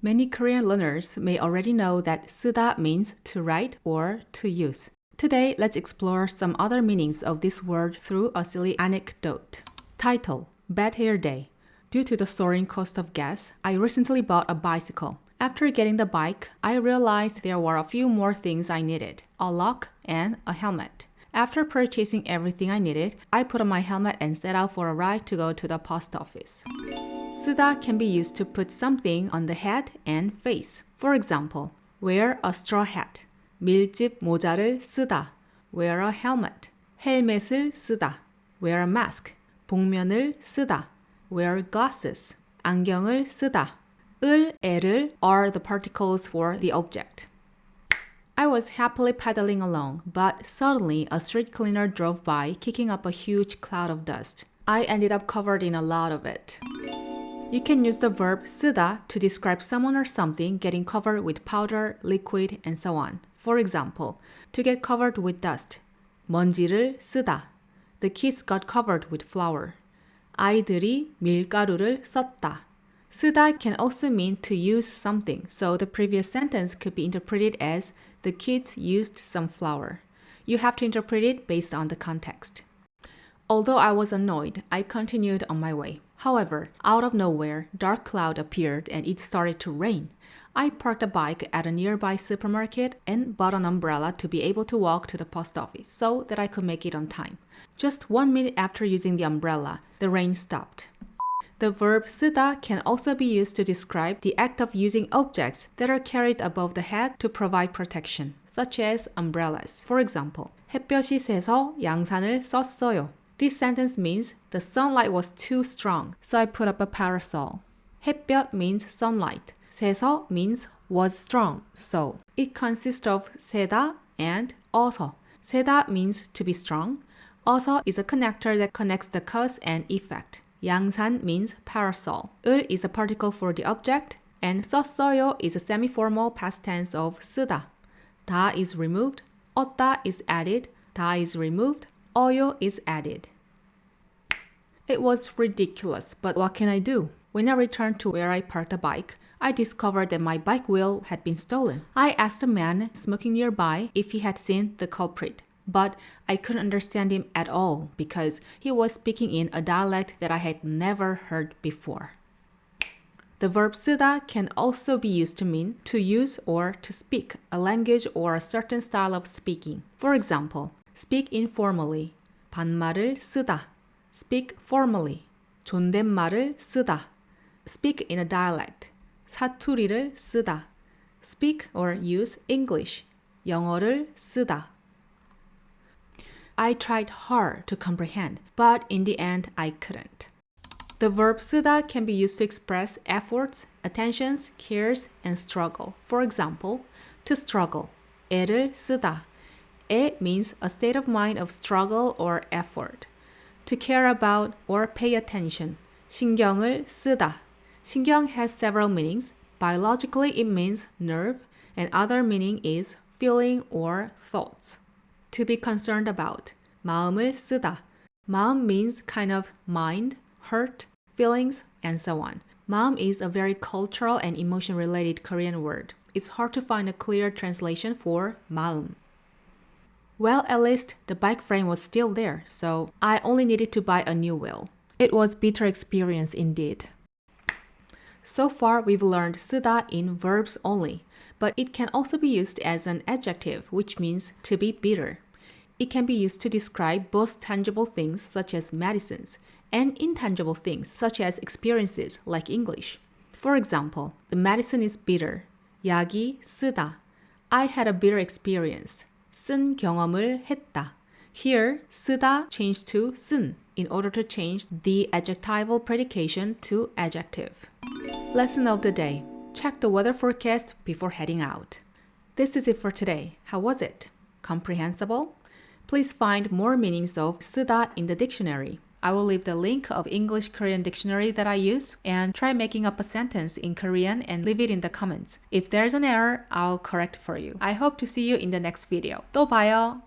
Many Korean learners may already know that 쓰다 means to write or to use. Today, let's explore some other meanings of this word through a silly anecdote. Title: Bad Hair Day. Due to the soaring cost of gas, I recently bought a bicycle. After getting the bike, I realized there were a few more things I needed: a lock and a helmet. After purchasing everything I needed, I put on my helmet and set out for a ride to go to the post office. 쓰다 can be used to put something on the head and face. For example, wear a straw hat. 밀짚 모자를 쓰다. Wear a helmet. 헬멧을 쓰다. Wear a mask. 복면을 쓰다. Wear glasses. 안경을 쓰다. 을, 애를 are the particles for the object. I was happily pedaling along, but suddenly a street cleaner drove by, kicking up a huge cloud of dust. I ended up covered in a lot of it. You can use the verb 쓰다 to describe someone or something getting covered with powder, liquid, and so on. For example, to get covered with dust. 먼지를 쓰다. The kids got covered with flour. 아이들이 밀가루를 썼다. 쓰다 can also mean to use something, so the previous sentence could be interpreted as the kids used some flour. You have to interpret it based on the context. Although I was annoyed, I continued on my way. However, out of nowhere, dark cloud appeared and it started to rain. I parked a bike at a nearby supermarket and bought an umbrella to be able to walk to the post office so that I could make it on time. Just 1 minute after using the umbrella, the rain stopped. The verb 쓰다 can also be used to describe the act of using objects that are carried above the head to provide protection, such as umbrellas. For example, 햇볕이 세서 양산을 썼어요. This sentence means the sunlight was too strong, so I put up a parasol. 햇볕 means sunlight. 세서 means was strong, so it consists of 세다 and 어서. 세다 means to be strong. 어서 is a connector that connects the cause and effect. 양산 means parasol. 을 is a particle for the object, and 썼어요 is a semi-formal past tense of 쓰다. 다 is removed, 얻다 is added, 다 is removed, 어요 is added. It was ridiculous, but what can I do? When I returned to where I parked the bike, I discovered that my bike wheel had been stolen. I asked a man smoking nearby if he had seen the culprit, but I couldn't understand him at all because he was speaking in a dialect that I had never heard before. The verb 쓰다 can also be used to mean to use or to speak a language or a certain style of speaking. For example, speak informally. 반말을 쓰다. Speak formally. 존댓말을 쓰다. Speak in a dialect. 사투리를 쓰다. Speak or use English. 영어를 쓰다. I tried hard to comprehend, but in the end I couldn't. The verb 쓰다 can be used to express efforts, attentions, cares, and struggle. For example, to struggle. 애를 쓰다. 애 means a state of mind of struggle or effort. To care about or pay attention. 신경을 쓰다. 신경 has several meanings. Biologically, it means nerve, and other meaning is feeling or thoughts. To be concerned about. 마음을 쓰다. 마음 means kind of mind, hurt, feelings, and so on. 마음 is a very cultural and emotion-related Korean word. It's hard to find a clear translation for 마음. Well, at least the bike frame was still there, so I only needed to buy a new wheel. It was bitter experience indeed. So far, we've learned 쓰다 in verbs only, but it can also be used as an adjective, which means to be bitter. It can be used to describe both tangible things, such as medicines, and intangible things, such as experiences, like English. For example, the medicine is bitter. 약이 쓰다. I had a bitter experience. 쓴 경험을 했다. Here, 쓰다 changed to 쓴 in order to change the adjectival predication to adjective. Lesson of the day. Check the weather forecast before heading out. This is it for today. How was it? Comprehensible? Please find more meanings of 쓰다 in the dictionary. I will leave the link of English-Korean dictionary that I use and try making up a sentence in Korean and leave it in the comments. If there's an error, I'll correct for you. I hope to see you in the next video. 또 봐요!